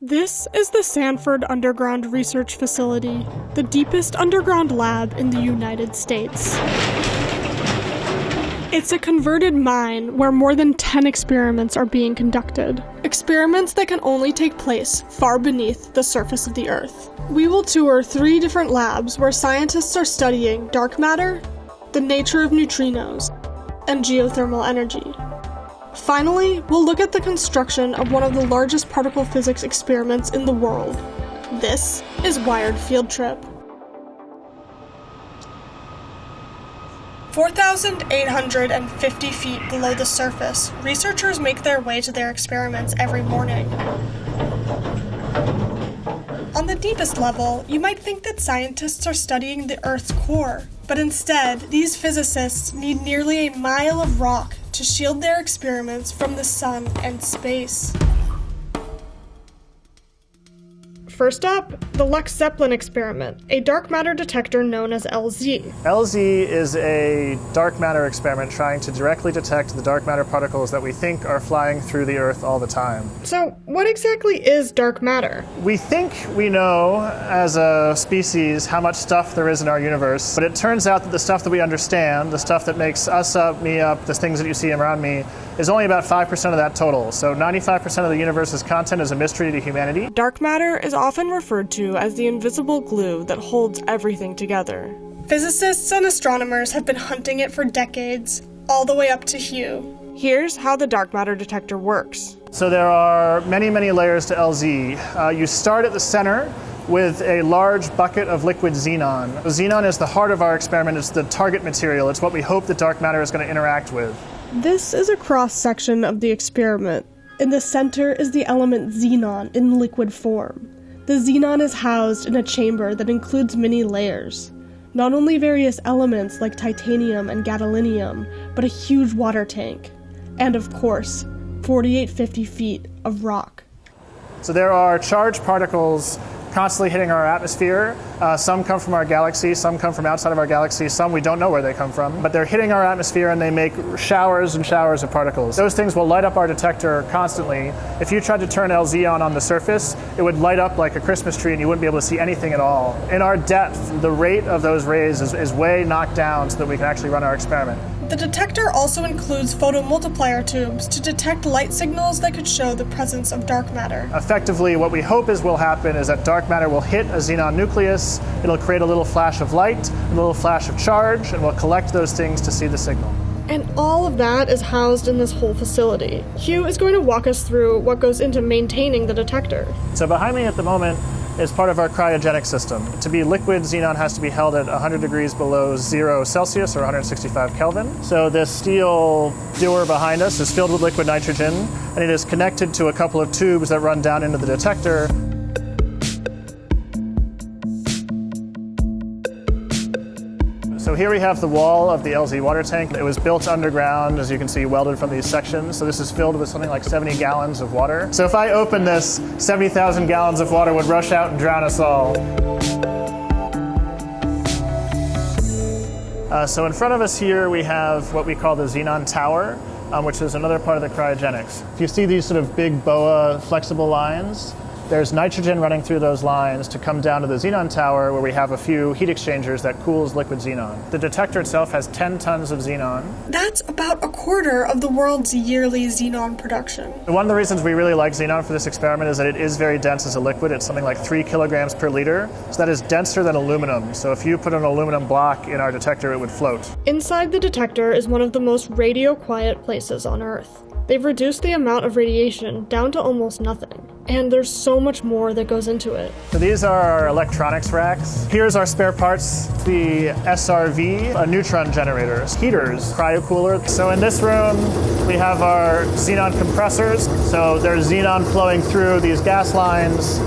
This is the Sanford Underground Research Facility, the deepest underground lab in the United States. It's a converted mine where more than 10 experiments are being conducted. Experiments that can only take place far beneath the surface of the Earth. We will tour 3 different labs where scientists are studying dark matter, the nature of neutrinos, and geothermal energy. Finally, we'll look at the construction of one of the largest particle physics experiments in the world. This is Wired Field Trip. 4,850 feet below the surface, researchers make their way to their experiments every morning. On the deepest level, you might think that scientists are studying the Earth's core, but instead, these physicists need nearly a mile of rock to shield their experiments from the sun and space. First up, the Lux Zeppelin experiment, a dark matter detector known as LZ. LZ is a dark matter experiment trying to directly detect the dark matter particles that we think are flying through the Earth all the time. So, what exactly is dark matter? We think we know, as a species, how much stuff there is in our universe, but it turns out that the stuff that we understand, the stuff that makes us up, me up, the things that you see around me, is only about 5% of that total. So 95% of the universe's content is a mystery to humanity. Dark matter is often referred to as the invisible glue that holds everything together. Physicists and astronomers have been hunting it for decades, all the way up to Hugh. Here's how the dark matter detector works. So there are many, many layers to LZ. You start at the center with a large bucket of liquid xenon. Xenon is the heart of our experiment. It's the target material. It's what we hope that dark matter is going to interact with. This is a cross-section of the experiment. In the center is the element xenon in liquid form. The xenon is housed in a chamber that includes many layers. Not only various elements like titanium and gadolinium, but a huge water tank. And of course, 4,850 feet of rock. So there are charged particles constantly hitting our atmosphere. Some come from our galaxy, some come from outside of our galaxy, some we don't know where they come from, but they're hitting our atmosphere and they make showers and showers of particles. Those things will light up our detector constantly. If you tried to turn LZ on the surface, it would light up like a Christmas tree and you wouldn't be able to see anything at all. In our depth, the rate of those rays is way knocked down so that we can actually run our experiment. The detector also includes photomultiplier tubes to detect light signals that could show the presence of dark matter. Effectively, what we hope will happen is that dark matter will hit a xenon nucleus, it'll create a little flash of light, a little flash of charge, and we'll collect those things to see the signal. And all of that is housed in this whole facility. Hugh is going to walk us through what goes into maintaining the detector. So behind me at the moment is part of our cryogenic system. To be liquid, xenon has to be held at 100 degrees below 0 Celsius or 165 Kelvin. So this steel dewar behind us is filled with liquid nitrogen, and it is connected to a couple of tubes that run down into the detector. So here we have the wall of the LZ water tank. It was built underground, as you can see, welded from these sections. So this is filled with something like 70 gallons of water. So if I open this, 70,000 gallons of water would rush out and drown us all. So in front of us here, we have what we call the xenon tower, which is another part of the cryogenics. If you see these sort of big boa flexible lines, there's nitrogen running through those lines to come down to the xenon tower where we have a few heat exchangers that cools liquid xenon. The detector itself has 10 tons of xenon. That's about a quarter of the world's yearly xenon production. One of the reasons we really like xenon for this experiment is that it is very dense as a liquid. It's something like 3 kilograms per liter. So that is denser than aluminum. So if you put an aluminum block in our detector, it would float. Inside the detector is one of the most radio-quiet places on Earth. They've reduced the amount of radiation down to almost nothing. And there's so much more that goes into it. So these are our electronics racks. Here's our spare parts, the SRV, a neutron generator, heaters, cryocooler. So in this room, we have our xenon compressors. So there's xenon flowing through these gas lines,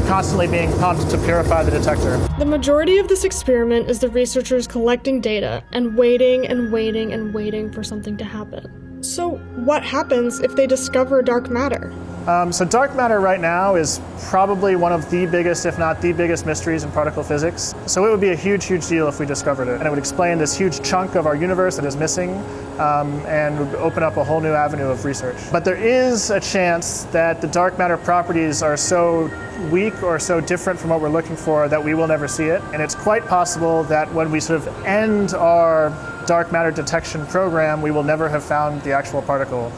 constantly being pumped to purify the detector. The majority of this experiment is the researchers collecting data and waiting and waiting and waiting for something to happen. So what happens if they discover dark matter? So dark matter right now is probably one of the biggest, if not the biggest, mysteries in particle physics. So it would be a huge, huge deal if we discovered it. And it would explain this huge chunk of our universe that is missing and would open up a whole new avenue of research. But there is a chance that the dark matter properties are so weak or so different from what we're looking for that we will never see it. And it's quite possible that when we sort of end our dark matter detection program, we will never have found the actual particle.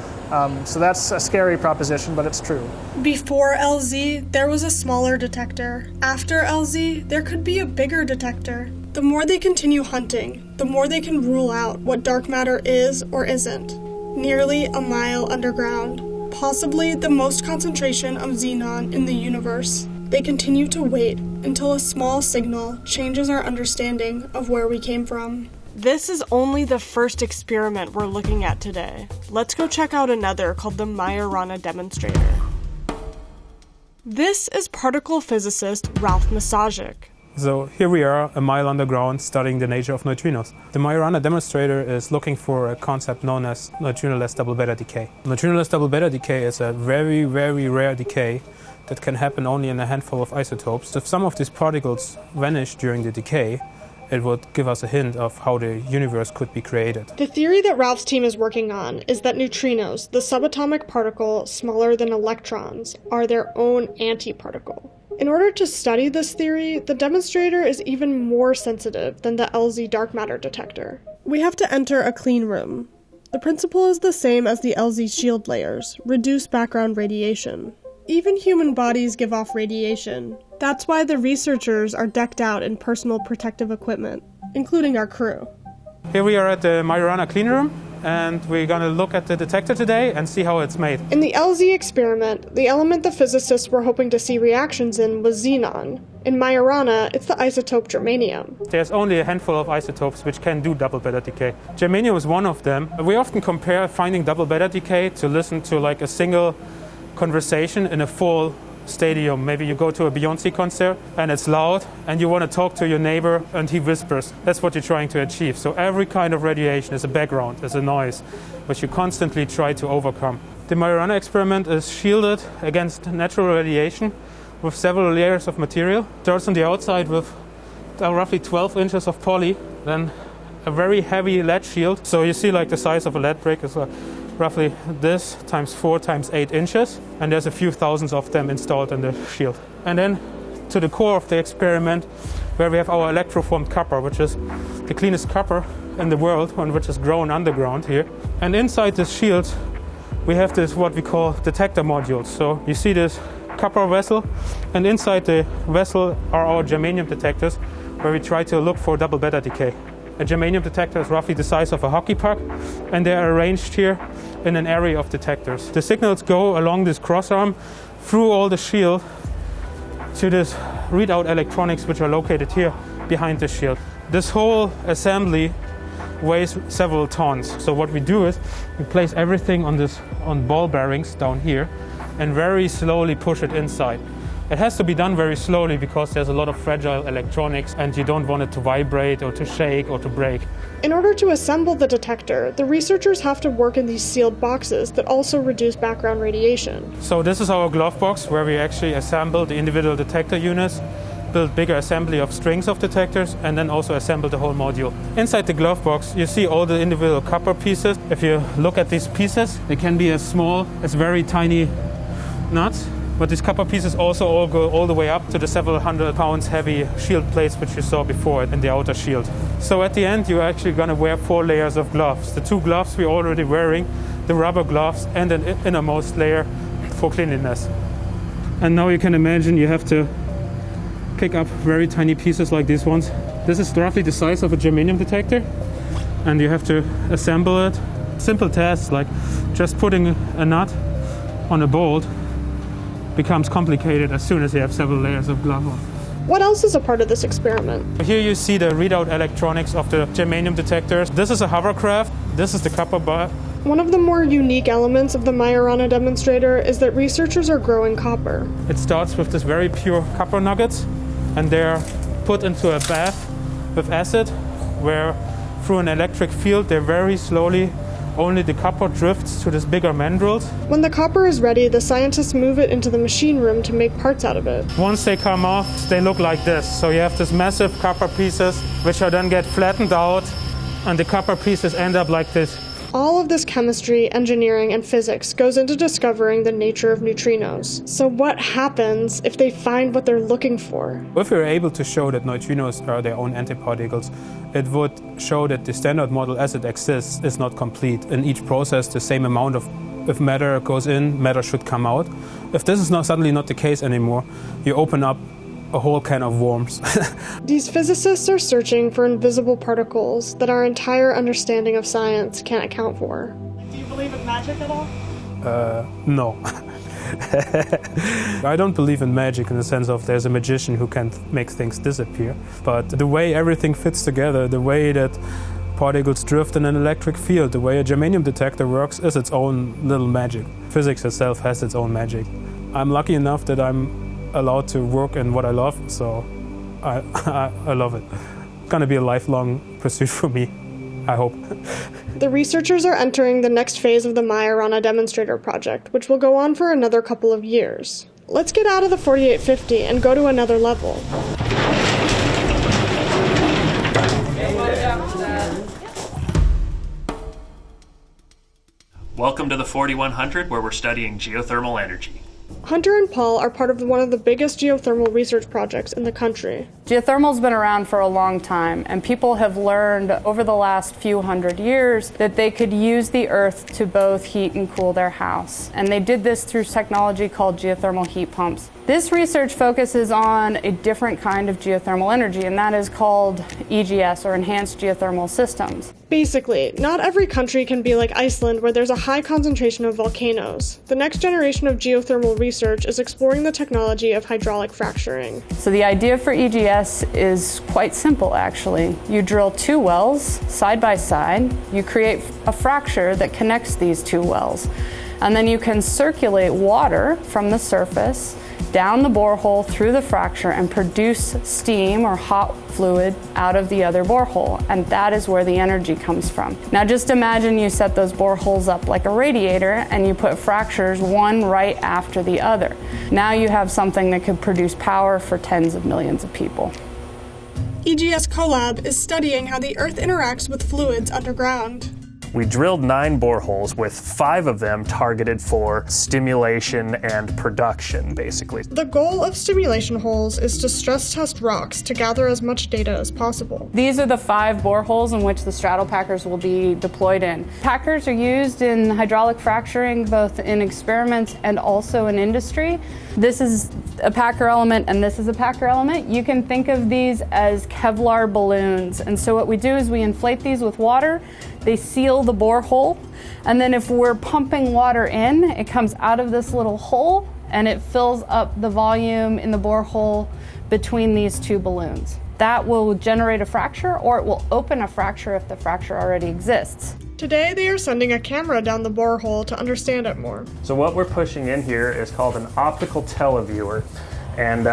So that's a scary proposition, but it's true. Before LZ, there was a smaller detector. After LZ, there could be a bigger detector. The more they continue hunting, the more they can rule out what dark matter is or isn't. Nearly a mile underground, possibly the most concentration of xenon in the universe. They continue to wait until a small signal changes our understanding of where we came from. This is only the first experiment we're looking at today. Let's go check out another called the Majorana demonstrator. This is particle physicist Ralph Masajic. So here we are, a mile underground, studying the nature of neutrinos. The Majorana demonstrator is looking for a concept known as neutrinoless double beta decay. Neutrinoless double beta decay is a very, very rare decay that can happen only in a handful of isotopes. If some of these particles vanish during the decay, it would give us a hint of how the universe could be created. The theory that Ralph's team is working on is that neutrinos, the subatomic particle smaller than electrons, are their own antiparticle. In order to study this theory, the demonstrator is even more sensitive than the LZ dark matter detector. We have to enter a clean room. The principle is the same as the LZ shield layers, reduce background radiation. Even human bodies give off radiation. That's why the researchers are decked out in personal protective equipment, including our crew. Here we are at the Majorana clean room, and we're going to look at the detector today and see how it's made. In the LZ experiment, the element the physicists were hoping to see reactions in was xenon. In Majorana, it's the isotope germanium. There's only a handful of isotopes which can do double beta decay. Germanium is one of them. We often compare finding double beta decay to listen to like a single conversation in a full stadium. Maybe you go to a Beyoncé concert and it's loud and you want to talk to your neighbor and he whispers. That's what you're trying to achieve. So every kind of radiation is a background, is a noise, which you constantly try to overcome. The Majorana experiment is shielded against natural radiation with several layers of material. Starts on the outside with roughly 12 inches of poly, then a very heavy lead shield. So you see like the size of a lead brick is roughly this times 4 times 8 inches, and there's a few thousands of them installed in the shield. And then to the core of the experiment, where we have our electroformed copper, which is the cleanest copper in the world, and which is grown underground here. And inside this shield, we have this what we call detector modules. So you see this copper vessel, and inside the vessel are our germanium detectors, where we try to look for double beta decay. A germanium detector is roughly the size of a hockey puck, and they are arranged here in an array of detectors. The signals go along this crossarm through all the shield to this readout electronics, which are located here behind the shield. This whole assembly weighs several tons. So what we do is we place everything on ball bearings down here and very slowly push it inside. It has to be done very slowly because there's a lot of fragile electronics and you don't want it to vibrate or to shake or to break. In order to assemble the detector, the researchers have to work in these sealed boxes that also reduce background radiation. So this is our glove box where we actually assemble the individual detector units, build bigger assembly of strings of detectors, and then also assemble the whole module. Inside the glove box, you see all the individual copper pieces. If you look at these pieces, they can be as small as very tiny nuts. But these copper pieces also all go all the way up to the several hundred pounds heavy shield plates which you saw before in the outer shield. So at the end you're actually going to wear 4 layers of gloves. The 2 gloves we're already wearing, the rubber gloves, and an innermost layer for cleanliness. And now you can imagine you have to pick up very tiny pieces like these ones. This is roughly the size of a germanium detector, and you have to assemble it. Simple tasks like just putting a nut on a bolt becomes complicated as soon as you have several layers of glove on. What else is a part of this experiment? Here you see the readout electronics of the germanium detectors. This is a hovercraft. This is the copper bar. One of the more unique elements of the Majorana demonstrator is that researchers are growing copper. It starts with this very pure copper nuggets, and they're put into a bath with acid, where through an electric field they're very slowly only the copper drifts to these bigger mandrels. When the copper is ready, the scientists move it into the machine room to make parts out of it. Once they come off, they look like this. So you have these massive copper pieces, which are then get flattened out, and the copper pieces end up like this. All of this chemistry, engineering, and physics goes into discovering the nature of neutrinos. So what happens if they find what they're looking for? If we were able to show that neutrinos are their own antiparticles, it would show that the standard model as it exists is not complete. In each process, the same amount of if matter goes in, matter should come out. If this is suddenly not the case anymore, you open up a whole can of worms. These physicists are searching for invisible particles that our entire understanding of science can't account for. Do you believe in magic at all? No. I don't believe in magic in the sense of there's a magician who can make things disappear. But the way everything fits together, the way that particles drift in an electric field, the way a germanium detector works is its own little magic. Physics itself has its own magic. I'm lucky enough that I'm allowed to work in what I love, so I love it. It's gonna be a lifelong pursuit for me, I hope. The researchers are entering the next phase of the Majorana demonstrator project, which will go on for another couple of years. Let's get out of the 4850 and go to another level. Welcome to the 4100, where we're studying geothermal energy. Hunter and Paul are part of one of the biggest geothermal research projects in the country. Geothermal's been around for a long time, and people have learned over the last few hundred years that they could use the earth to both heat and cool their house. And they did this through technology called geothermal heat pumps. This research focuses on a different kind of geothermal energy, and that is called EGS, or Enhanced Geothermal Systems. Basically, not every country can be like Iceland, where there's a high concentration of volcanoes. The next generation of geothermal research is exploring the technology of hydraulic fracturing. So the idea for EGS is quite simple, actually. You drill two wells side by side, you create a fracture that connects these two wells, and then you can circulate water from the surface down the borehole through the fracture and produce steam or hot fluid out of the other borehole, and that is where the energy comes from. Now just imagine you set those boreholes up like a radiator and you put fractures one right after the other. Now you have something that could produce power for tens of millions of people. EGS Collab is studying how the Earth interacts with fluids underground. We drilled 9 boreholes, with 5 of them targeted for stimulation and production, basically. The goal of stimulation holes is to stress test rocks to gather as much data as possible. These are the 5 boreholes in which the straddle packers will be deployed in. Packers are used in hydraulic fracturing, both in experiments and also in industry. This is a packer element and this is a packer element. You can think of these as Kevlar balloons. And so what we do is we inflate these with water. They seal the borehole, and then if we're pumping water in, it comes out of this little hole and it fills up the volume in the borehole between these two balloons. That will generate a fracture, or it will open a fracture if the fracture already exists. Today they are sending a camera down the borehole to understand it more. So what we're pushing in here is called an optical televiewer, and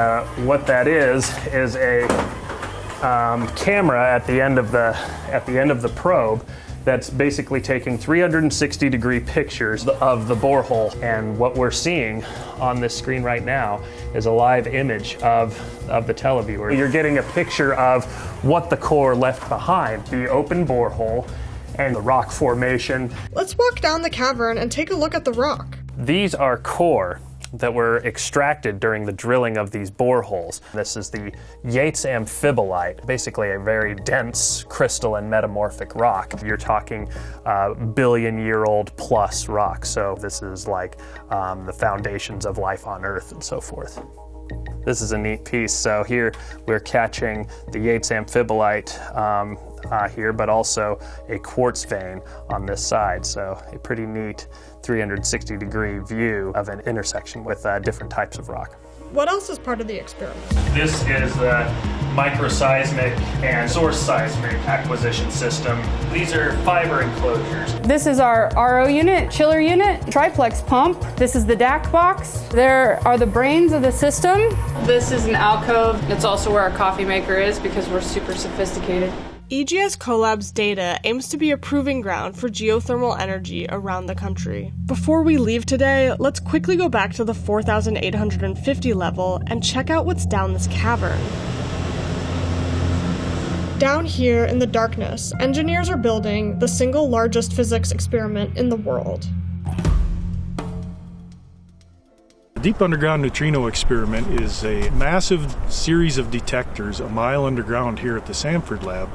what that is a camera at the end of the probe that's basically taking 360-degree pictures of the borehole. And what we're seeing on this screen right now is a live image of the televiewer. You're getting a picture of what the core left behind, the open borehole and the rock formation. Let's walk down the cavern and take a look at the rock. These are core that were extracted during the drilling of these boreholes. This is the Yates amphibolite, basically a very dense crystalline metamorphic rock. You're talking billion-year-old plus rock, so this is like the foundations of life on Earth and so forth. This is a neat piece. So here we're catching the Yates amphibolite here, but also a quartz vein on this side. So a pretty neat 360-degree view of an intersection with different types of rock. What else is part of the experiment? This is the microseismic and source seismic acquisition system. These are fiber enclosures. This is our RO unit, chiller unit, triplex pump. This is the DAC box. There are the brains of the system. This is an alcove. It's also where our coffee maker is because we're super sophisticated. EGS Collab's data aims to be a proving ground for geothermal energy around the country. Before we leave today, let's quickly go back to the 4,850 level and check out what's down this cavern. Down here in the darkness, engineers are building the single largest physics experiment in the world. The Deep Underground Neutrino Experiment is a massive series of detectors a mile underground here at the Sanford Lab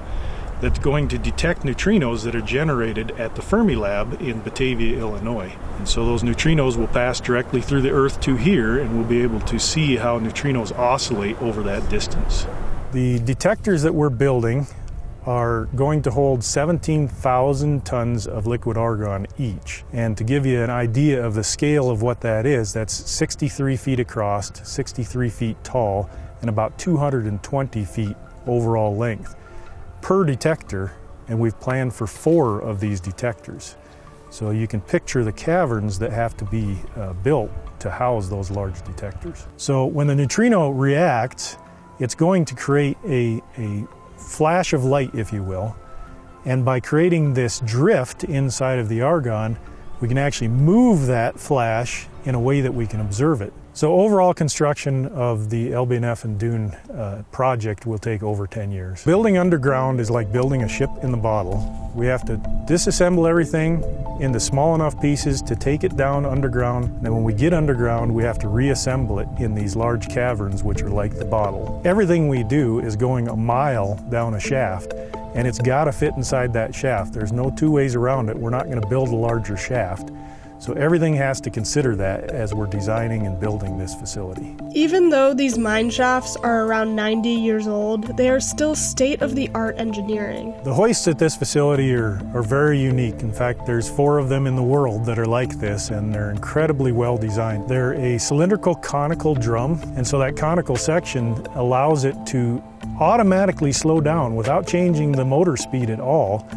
that's going to detect neutrinos that are generated at the Fermi Lab in Batavia, Illinois. And so those neutrinos will pass directly through the Earth to here, and we'll be able to see how neutrinos oscillate over that distance. The detectors that we're building are going to hold 17,000 tons of liquid argon each. And to give you an idea of the scale of what that is, that's 63 feet across, 63 feet tall, and about 220 feet overall length per detector, and we've planned for 4 of these detectors. So you can picture the caverns that have to be built to house those large detectors. So when the neutrino reacts, it's going to create a flash of light, if you will, and by creating this drift inside of the argon, we can actually move that flash in a way that we can observe it. So overall construction of the LBNF and Dune project will take over 10 years. Building underground is like building a ship in the bottle. We have to disassemble everything into small enough pieces to take it down underground. And then when we get underground, we have to reassemble it in these large caverns, which are like the bottle. Everything we do is going a mile down a shaft, and it's got to fit inside that shaft. There's no two ways around it. We're not going to build a larger shaft. So everything has to consider that as we're designing and building this facility. Even though these mine shafts are around 90 years old, they are still state-of-the-art engineering. The hoists at this facility are very unique. In fact, there's 4 of them in the world that are like this, and they're incredibly well designed. They're a cylindrical conical drum, and so that conical section allows it to automatically slow down without changing the motor speed at all.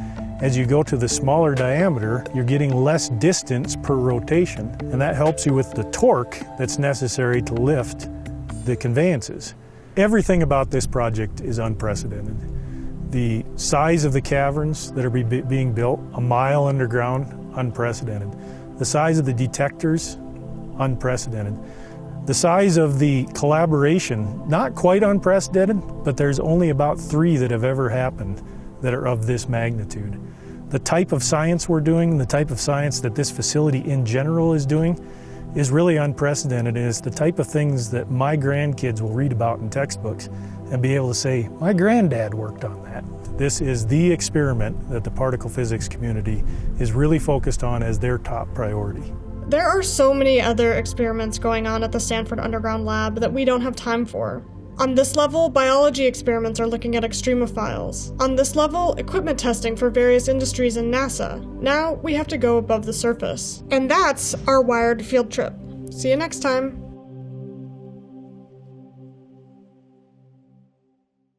As you go to the smaller diameter, you're getting less distance per rotation, and that helps you with the torque that's necessary to lift the conveyances. Everything about this project is unprecedented. The size of the caverns that are being built, a mile underground, unprecedented. The size of the detectors, unprecedented. The size of the collaboration, not quite unprecedented, but there's only about 3 that have ever happened that are of this magnitude. The type of science we're doing, the type of science that this facility in general is doing, is really unprecedented. And it's the type of things that my grandkids will read about in textbooks and be able to say, my granddad worked on that. This is the experiment that the particle physics community is really focused on as their top priority. There are so many other experiments going on at the Sanford Underground Lab that we don't have time for. On this level, biology experiments are looking at extremophiles. On this level, equipment testing for various industries in NASA. Now, we have to go above the surface. And that's our Wired field trip. See you next time.